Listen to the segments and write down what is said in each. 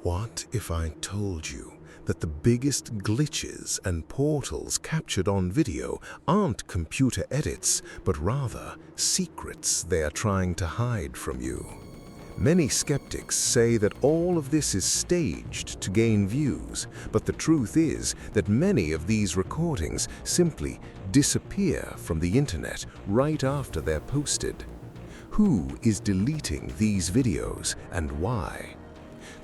What if I told you that the biggest glitches and portals captured on video aren't computer edits, but rather secrets they are trying to hide from you? Many skeptics say that all of this is staged to gain views, but the truth is that many of these recordings simply disappear from the internet right after they're posted. Who is deleting these videos and why?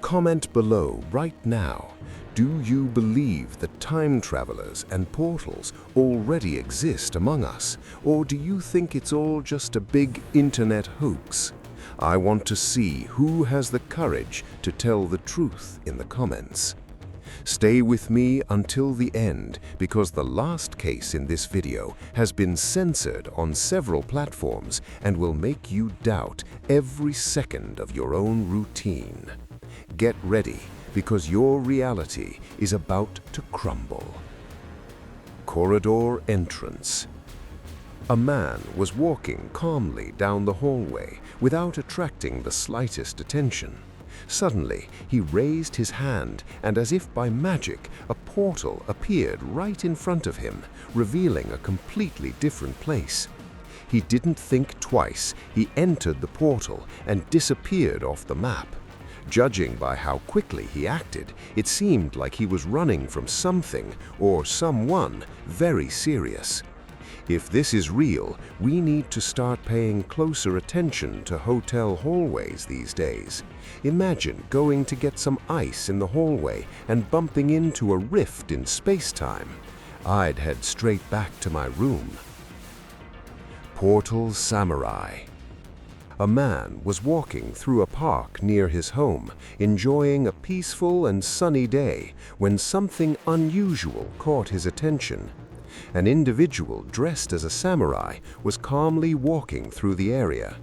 Comment below right now. Do you believe that time travelers and portals already exist among us, or do you think it's all just a big internet hoax? I want to see who has the courage to tell the truth in the comments. Stay with me until the end because the last case in this video has been censored on several platforms and will make you doubt every second of your own routine. Get ready because your reality is about to crumble. Corridor entrance. A man was walking calmly down the hallway without attracting the slightest attention. Suddenly, he raised his hand, and as if by magic, a portal appeared right in front of him, revealing a completely different place. He didn't think twice. He entered the portal and disappeared off the map. Judging by how quickly he acted, it seemed like he was running from something or someone very serious. If this is real, we need to start paying closer attention to hotel hallways these days. Imagine going to get some ice in the hallway and bumping into a rift in space-time. I'd head straight back to my room. Portal Samurai. A man was walking through a park near his home, enjoying a peaceful and sunny day, when something unusual caught his attention. An individual dressed as a samurai was calmly walking through the area.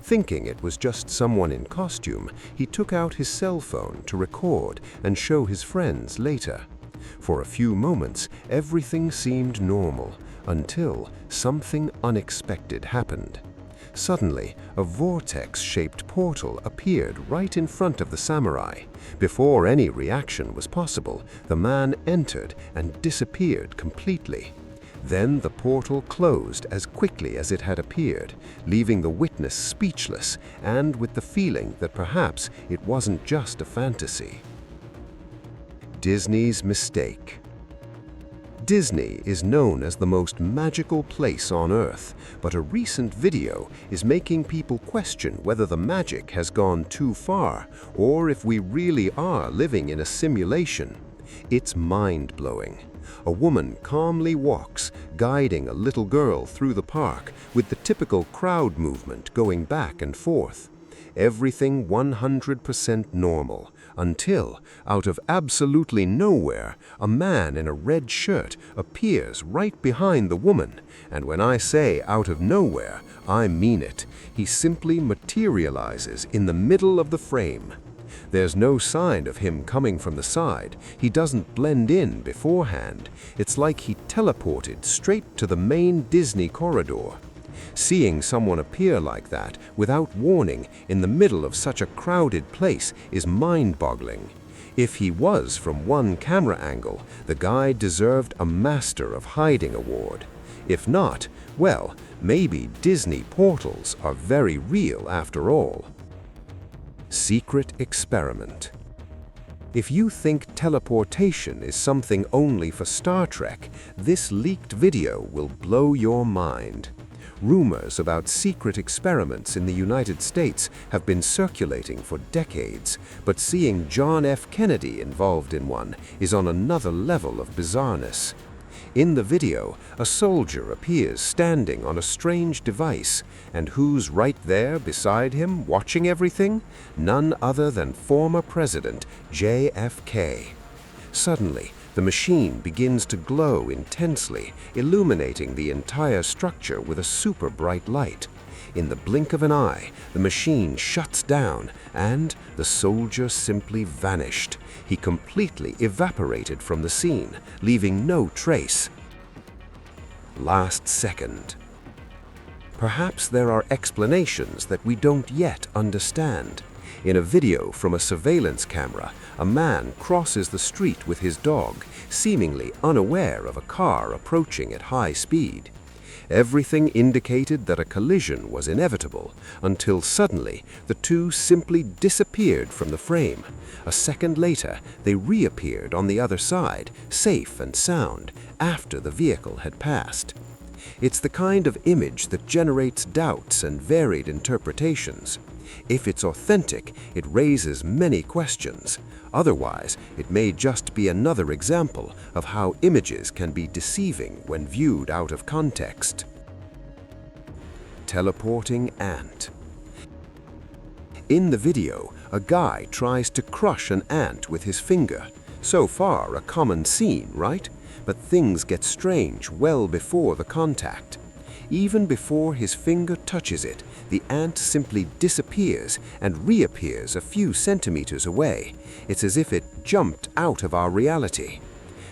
Thinking it was just someone in costume, he took out his cell phone to record and show his friends later. For a few moments, everything seemed normal, until something unexpected happened. Suddenly, a vortex-shaped portal appeared right in front of the samurai. Before any reaction was possible, the man entered and disappeared completely. Then the portal closed as quickly as it had appeared, leaving the witness speechless and with the feeling that perhaps it wasn't just a fantasy. Disney's mistake. Disney is known as the most magical place on Earth, but a recent video is making people question whether the magic has gone too far or if we really are living in a simulation. It's mind-blowing. A woman calmly walks, guiding a little girl through the park with the typical crowd movement going back and forth. Everything 100% normal, until, out of absolutely nowhere, a man in a red shirt appears right behind the woman. And when I say out of nowhere, I mean it. He simply materializes in the middle of the frame. There's no sign of him coming from the side. He doesn't blend in beforehand. It's like he teleported straight to the main Disney corridor. Seeing someone appear like that without warning in the middle of such a crowded place is mind-boggling. If he was from one camera angle, the guy deserved a Master of Hiding award. If not, well, maybe Disney portals are very real after all. Secret experiment. If you think teleportation is something only for Star Trek, this leaked video will blow your mind. Rumors about secret experiments in the United States have been circulating for decades, but seeing John F. Kennedy involved in one is on another level of bizarreness. In the video, a soldier appears standing on a strange device, and who's right there beside him watching everything? None other than former President JFK. Suddenly, the machine begins to glow intensely, illuminating the entire structure with a super bright light. In the blink of an eye, the machine shuts down, and the soldier simply vanished. He completely evaporated from the scene, leaving no trace. Last second. Perhaps there are explanations that we don't yet understand. In a video from a surveillance camera, a man crosses the street with his dog, seemingly unaware of a car approaching at high speed. Everything indicated that a collision was inevitable, until suddenly the two simply disappeared from the frame. A second later, they reappeared on the other side, safe and sound, after the vehicle had passed. It's the kind of image that generates doubts and varied interpretations. If it's authentic, it raises many questions. Otherwise, it may just be another example of how images can be deceiving when viewed out of context. Teleporting ant. In the video, a guy tries to crush an ant with his finger. So far, a common scene, right? But things get strange well before the contact. Even before his finger touches it, the ant simply disappears and reappears a few centimeters away. It's as if it jumped out of our reality.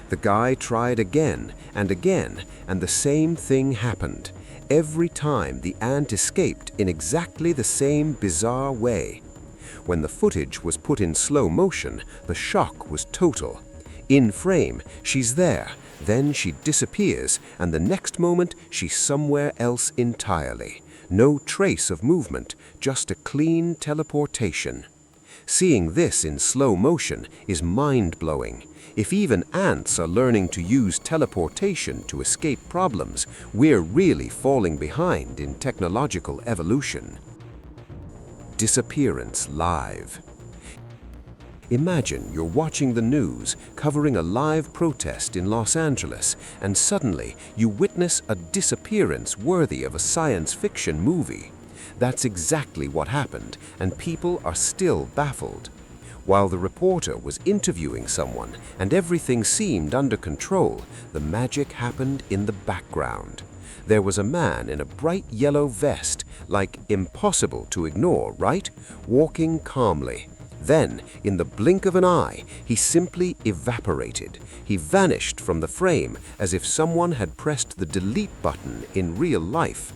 The guy tried again, and the same thing happened. Every time the ant escaped in exactly the same bizarre way. When the footage was put in slow motion, the shock was total. In frame, she's there, then she disappears, and the next moment she's somewhere else entirely. No trace of movement, just a clean teleportation. Seeing this in slow motion is mind-blowing. If even ants are learning to use teleportation to escape problems, we're really falling behind in technological evolution. Disappearance live. Imagine you're watching the news covering a live protest in Los Angeles, and suddenly you witness a disappearance worthy of a science fiction movie. That's exactly what happened, and people are still baffled. While the reporter was interviewing someone and everything seemed under control, the magic happened in the background. There was a man in a bright yellow vest, like impossible to ignore, right? Walking calmly. Then, in the blink of an eye, he simply evaporated. He vanished from the frame as if someone had pressed the delete button in real life.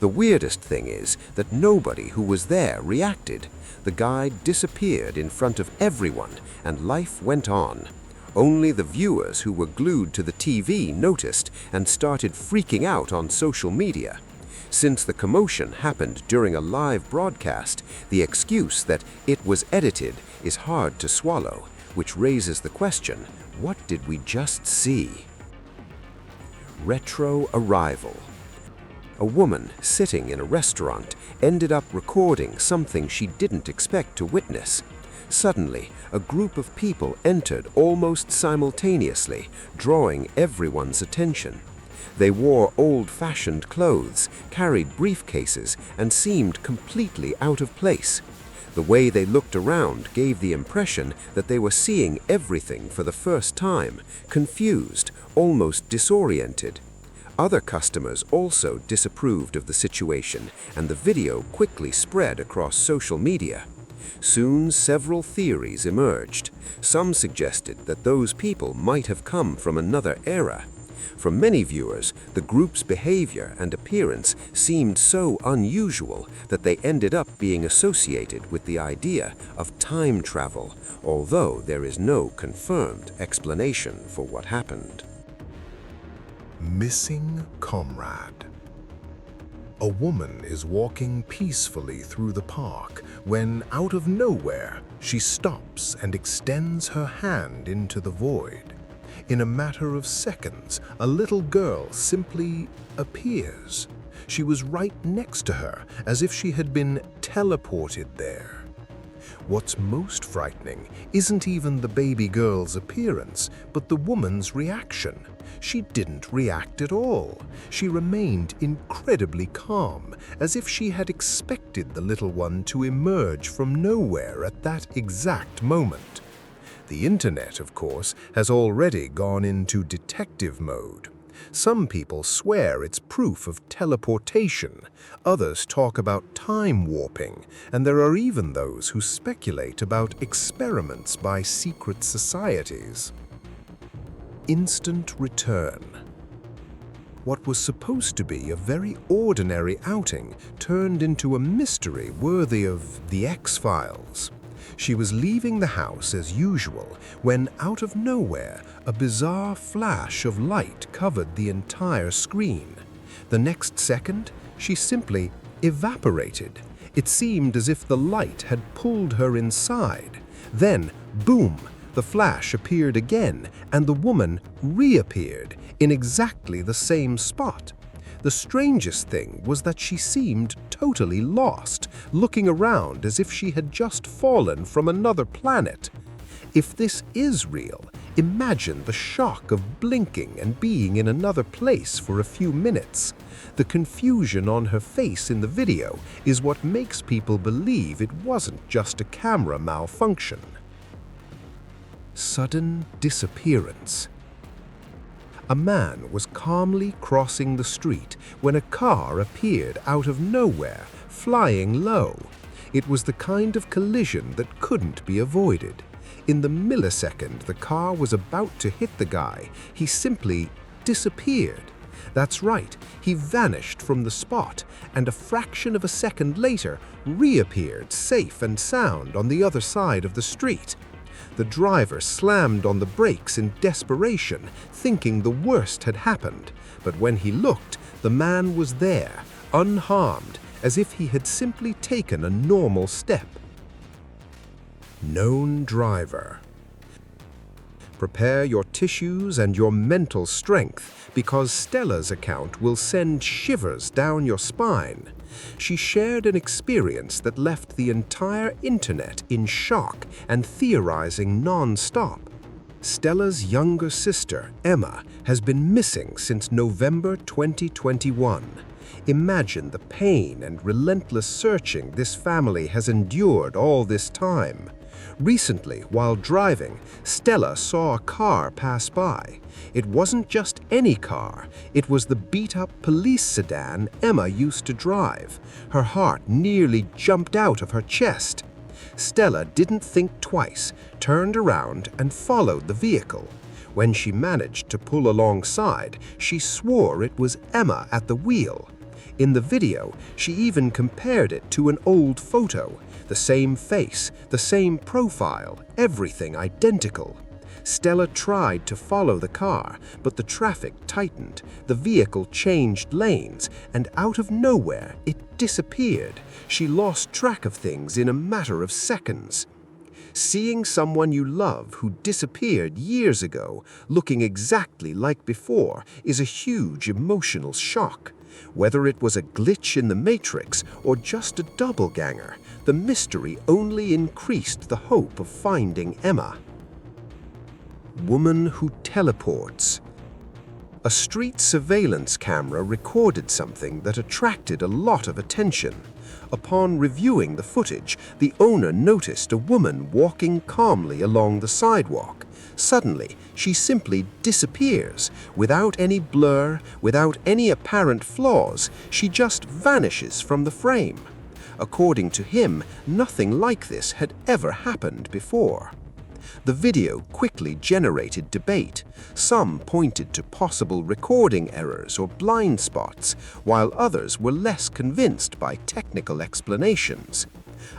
The weirdest thing is that nobody who was there reacted. The guy disappeared in front of everyone, and life went on. Only the viewers who were glued to the TV noticed and started freaking out on social media. Since the commotion happened during a live broadcast, the excuse that it was edited is hard to swallow, which raises the question, what did we just see? Retro arrival. A woman sitting in a restaurant ended up recording something she didn't expect to witness. Suddenly, a group of people entered almost simultaneously, drawing everyone's attention. They wore old-fashioned clothes, carried briefcases, and seemed completely out of place. The way they looked around gave the impression that they were seeing everything for the first time, confused, almost disoriented. Other customers also disapproved of the situation, and the video quickly spread across social media. Soon, several theories emerged. Some suggested that those people might have come from another era. For many viewers, the group's behavior and appearance seemed so unusual that they ended up being associated with the idea of time travel, although there is no confirmed explanation for what happened. Missing comrade. A woman is walking peacefully through the park when, out of nowhere, she stops and extends her hand into the void. In a matter of seconds, a little girl simply appears. She was right next to her, as if she had been teleported there. What's most frightening isn't even the baby girl's appearance, but the woman's reaction. She didn't react at all. She remained incredibly calm, as if she had expected the little one to emerge from nowhere at that exact moment. The internet, of course, has already gone into detective mode. Some people swear it's proof of teleportation, others talk about time warping, and there are even those who speculate about experiments by secret societies. Instant return. What was supposed to be a very ordinary outing turned into a mystery worthy of The X-Files. She was leaving the house as usual when, out of nowhere, a bizarre flash of light covered the entire screen. The next second, she simply evaporated. It seemed as if the light had pulled her inside. Then, boom, the flash appeared again, and the woman reappeared in exactly the same spot. The strangest thing was that she seemed totally lost, looking around as if she had just fallen from another planet. If this is real, imagine the shock of blinking and being in another place for a few minutes. The confusion on her face in the video is what makes people believe it wasn't just a camera malfunction. Sudden disappearance. A man was calmly crossing the street when a car appeared out of nowhere, flying low. It was the kind of collision that couldn't be avoided. In the millisecond the car was about to hit the guy, he simply disappeared. That's right, he vanished from the spot, and a fraction of a second later reappeared safe and sound on the other side of the street. The driver slammed on the brakes in desperation, thinking the worst had happened. But when he looked, the man was there, unharmed, as if he had simply taken a normal step. Known driver. Prepare your tissues and your mental strength, because Stella's account will send shivers down your spine. She shared an experience that left the entire internet in shock and theorizing non-stop. Stella's younger sister, Emma, has been missing since November 2021. Imagine the pain and relentless searching this family has endured all this time. Recently, while driving, Stella saw a car pass by. It wasn't just any car, it was the beat-up police sedan Emma used to drive. Her heart nearly jumped out of her chest. Stella didn't think twice, turned around and followed the vehicle. When she managed to pull alongside, she swore it was Emma at the wheel. In the video, she even compared it to an old photo. The same face, the same profile, everything identical. Stella tried to follow the car, but the traffic tightened, the vehicle changed lanes, and out of nowhere, it disappeared. She lost track of things in a matter of seconds. Seeing someone you love who disappeared years ago, looking exactly like before, is a huge emotional shock. Whether it was a glitch in the Matrix or just a doppelganger, the mystery only increased the hope of finding Emma. Woman who teleports. A street surveillance camera recorded something that attracted a lot of attention. Upon reviewing the footage, the owner noticed a woman walking calmly along the sidewalk. Suddenly, she simply disappears. Without any blur, without any apparent flaws, she just vanishes from the frame. According to him, nothing like this had ever happened before. The video quickly generated debate. Some pointed to possible recording errors or blind spots, while others were less convinced by technical explanations.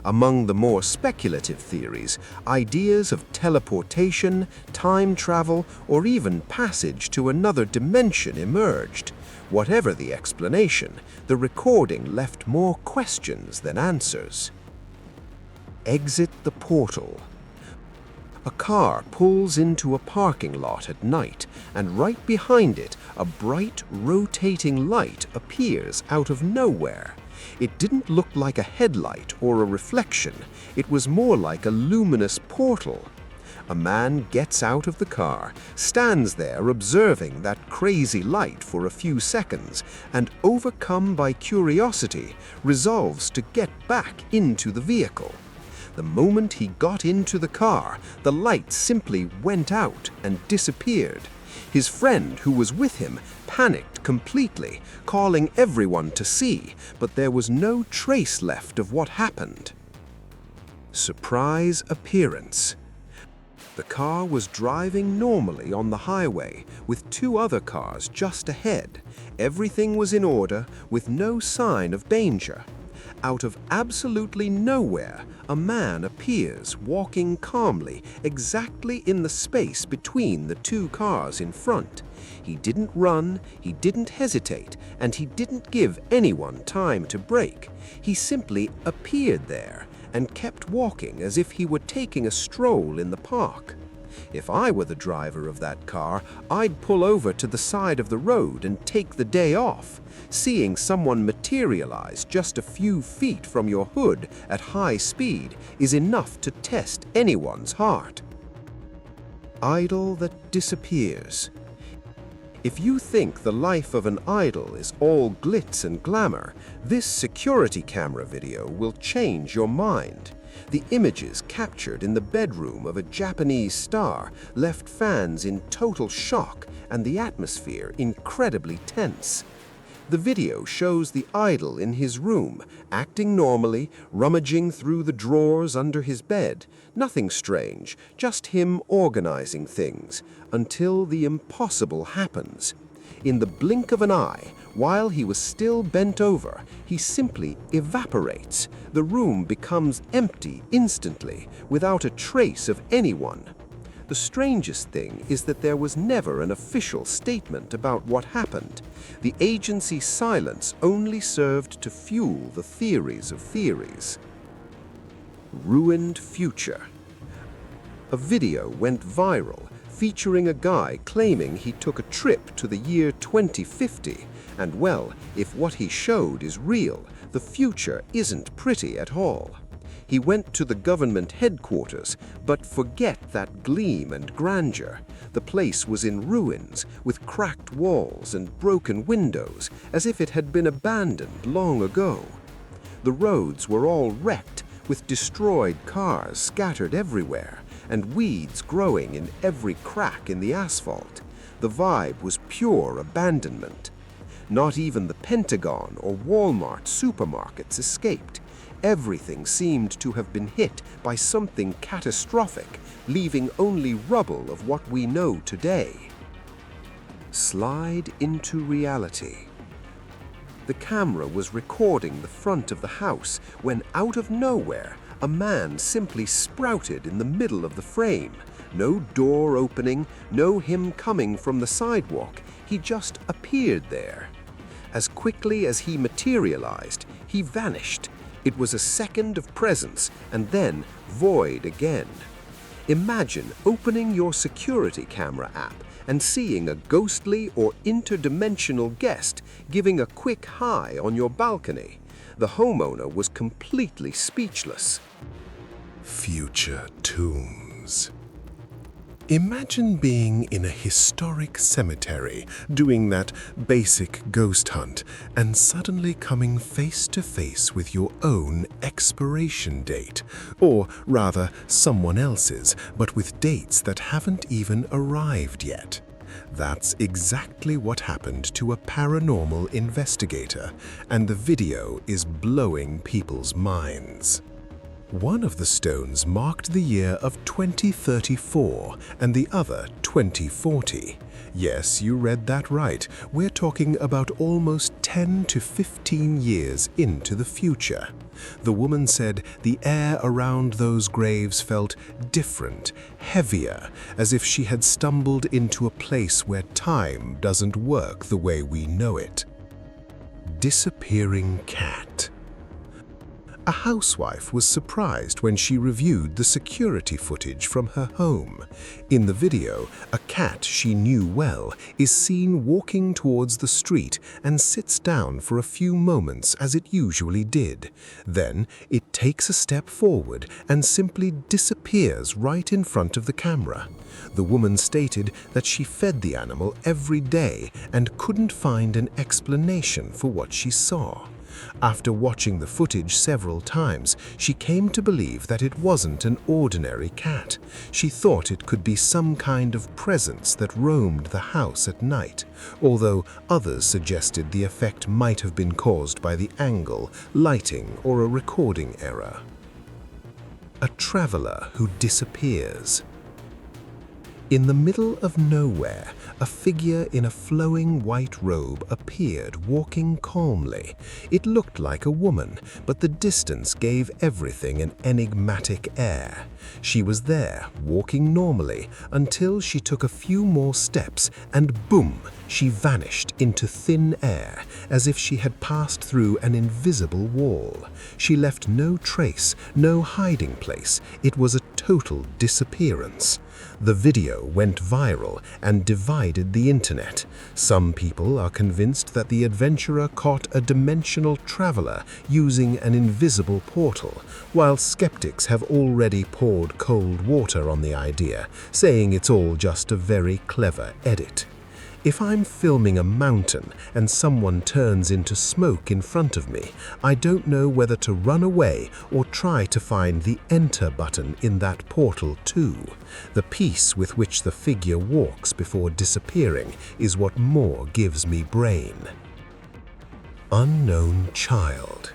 Among the more speculative theories, ideas of teleportation, time travel, or even passage to another dimension emerged. Whatever the explanation, the recording left more questions than answers. Exit the portal. A car pulls into a parking lot at night, and right behind it, a bright, rotating light appears out of nowhere. It didn't look like a headlight or a reflection. It was more like a luminous portal. A man gets out of the car, stands there observing that crazy light for a few seconds, and overcome by curiosity, resolves to get back into the vehicle. The moment he got into the car, the light simply went out and disappeared. His friend, who was with him, panicked completely, calling everyone to see, but there was no trace left of what happened. Surprise appearance. The car was driving normally on the highway, with two other cars just ahead. Everything was in order, with no sign of danger. Out of absolutely nowhere, a man appears walking calmly exactly in the space between the two cars in front. He didn't run, he didn't hesitate, and he didn't give anyone time to brake. He simply appeared there and kept walking as if he were taking a stroll in the park. If I were the driver of that car, I'd pull over to the side of the road and take the day off. Seeing someone materialize just a few feet from your hood at high speed is enough to test anyone's heart. Idol that disappears. If you think the life of an idol is all glitz and glamour, this security camera video will change your mind. The images captured in the bedroom of a Japanese star left fans in total shock and the atmosphere incredibly tense. The video shows the idol in his room, acting normally, rummaging through the drawers under his bed. Nothing strange, just him organizing things, until the impossible happens. In the blink of an eye, while he was still bent over, he simply evaporates. The room becomes empty instantly, without a trace of anyone. The strangest thing is that there was never an official statement about what happened. The agency's silence only served to fuel the theories of theories. Ruined future. A video went viral featuring a guy claiming he took a trip to the year 2050. And well, if what he showed is real, the future isn't pretty at all. He went to the government headquarters, but forget that gleam and grandeur. The place was in ruins, with cracked walls and broken windows, as if it had been abandoned long ago. The roads were all wrecked, with destroyed cars scattered everywhere, and weeds growing in every crack in the asphalt. The vibe was pure abandonment. Not even the Pentagon or Walmart supermarkets escaped. Everything seemed to have been hit by something catastrophic, leaving only rubble of what we know today. Slide into reality. The camera was recording the front of the house when, out of nowhere, a man simply sprouted in the middle of the frame. No door opening, no him coming from the sidewalk. He just appeared there. As quickly as he materialized, he vanished. It was a second of presence and then void again. Imagine opening your security camera app and seeing a ghostly or interdimensional guest giving a quick hi on your balcony. The homeowner was completely speechless. Future tombs. Imagine being in a historic cemetery, doing that basic ghost hunt, and suddenly coming face to face with your own expiration date, or rather someone else's, but with dates that haven't even arrived yet. That's exactly what happened to a paranormal investigator, and the video is blowing people's minds. One of the stones marked the year of 2034 and the other 2040. Yes, you read that right. We're talking about almost 10 to 15 years into the future. The woman said the air around those graves felt different, heavier, as if she had stumbled into a place where time doesn't work the way we know it. Disappearing cat. A housewife was surprised when she reviewed the security footage from her home. In the video, a cat she knew well is seen walking towards the street and sits down for a few moments as it usually did. Then, it takes a step forward and simply disappears right in front of the camera. The woman stated that she fed the animal every day and couldn't find an explanation for what she saw. After watching the footage several times, she came to believe that it wasn't an ordinary cat. She thought it could be some kind of presence that roamed the house at night, although others suggested the effect might have been caused by the angle, lighting, or a recording error. A traveler who disappears. In the middle of nowhere, a figure in a flowing white robe appeared, walking calmly. It looked like a woman, but the distance gave everything an enigmatic air. She was there, walking normally, until she took a few more steps, and boom, she vanished into thin air, as if she had passed through an invisible wall. She left no trace, no hiding place. It was a total disappearance. The video went viral and divided the internet. Some people are convinced that the adventurer caught a dimensional traveler using an invisible portal, while skeptics have already poured cold water on the idea, saying it's all just a very clever edit. If I'm filming a mountain and someone turns into smoke in front of me, I don't know whether to run away or try to find the enter button in that portal too. The peace with which the figure walks before disappearing is what more gives me brain. Unknown child.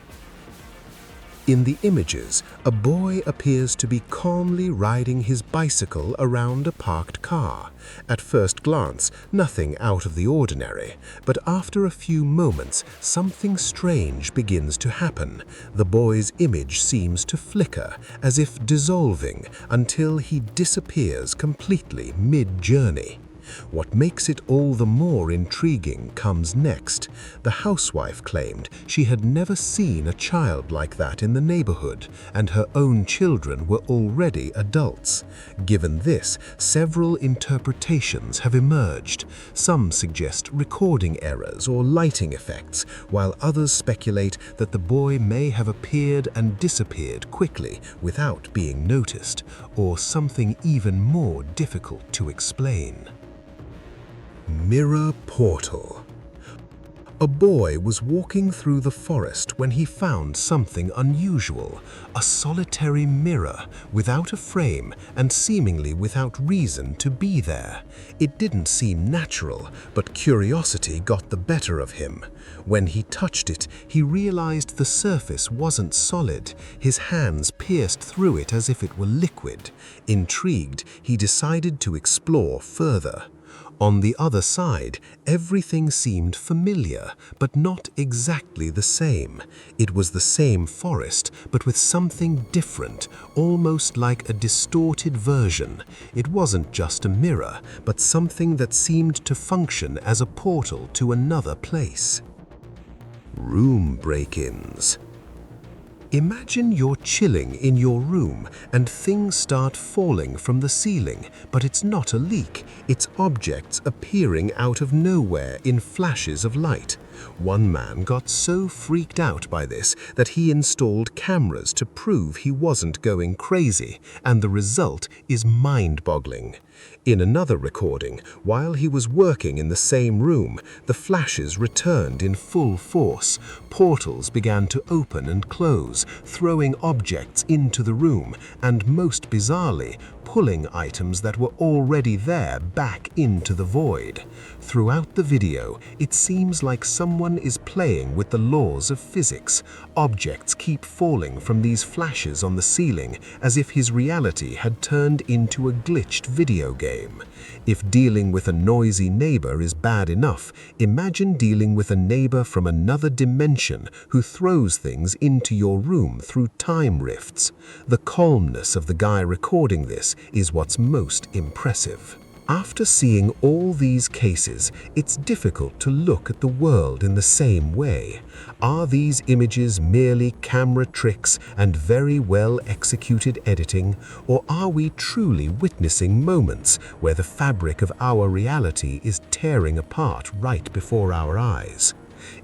In the images, a boy appears to be calmly riding his bicycle around a parked car. At first glance, nothing out of the ordinary, but after a few moments, something strange begins to happen. The boy's image seems to flicker, as if dissolving, until he disappears completely mid-journey. What makes it all the more intriguing comes next. The housewife claimed she had never seen a child like that in the neighborhood, and her own children were already adults. Given this, several interpretations have emerged. Some suggest recording errors or lighting effects, while others speculate that the boy may have appeared and disappeared quickly without being noticed, or something even more difficult to explain. Mirror portal. A boy was walking through the forest when he found something unusual, a solitary mirror without a frame and seemingly without reason to be there. It didn't seem natural, but curiosity got the better of him. When he touched it, he realized the surface wasn't solid. His hands pierced through it as if it were liquid. Intrigued, he decided to explore further. On the other side, everything seemed familiar, but not exactly the same. It was the same forest, but with something different, almost like a distorted version. It wasn't just a mirror, but something that seemed to function as a portal to another place. Room break-ins. Imagine you're chilling in your room and things start falling from the ceiling, but it's not a leak, it's objects appearing out of nowhere in flashes of light. One man got so freaked out by this that he installed cameras to prove he wasn't going crazy, and the result is mind-boggling. In another recording, while he was working in the same room, the flashes returned in full force. Portals began to open and close, throwing objects into the room, and most bizarrely, pulling items that were already there back into the void. Throughout the video, it seems like someone is playing with the laws of physics. Objects keep falling from these flashes on the ceiling, as if his reality had turned into a glitched video game. If dealing with a noisy neighbor is bad enough, imagine dealing with a neighbor from another dimension who throws things into your room through time rifts. The calmness of the guy recording this is what's most impressive. After seeing all these cases, it's difficult to look at the world in the same way. Are these images merely camera tricks and very well executed editing, or are we truly witnessing moments where the fabric of our reality is tearing apart right before our eyes?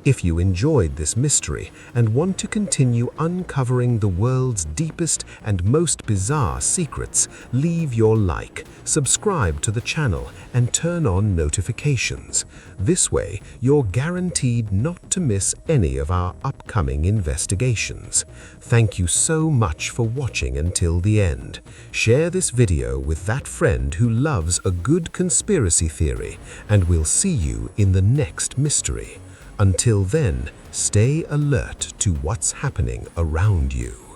If you enjoyed this mystery and want to continue uncovering the world's deepest and most bizarre secrets, leave your like, subscribe to the channel, and turn on notifications. This way, you're guaranteed not to miss any of our upcoming investigations. Thank you so much for watching until the end. Share this video with that friend who loves a good conspiracy theory, and we'll see you in the next mystery. Until then, stay alert to what's happening around you.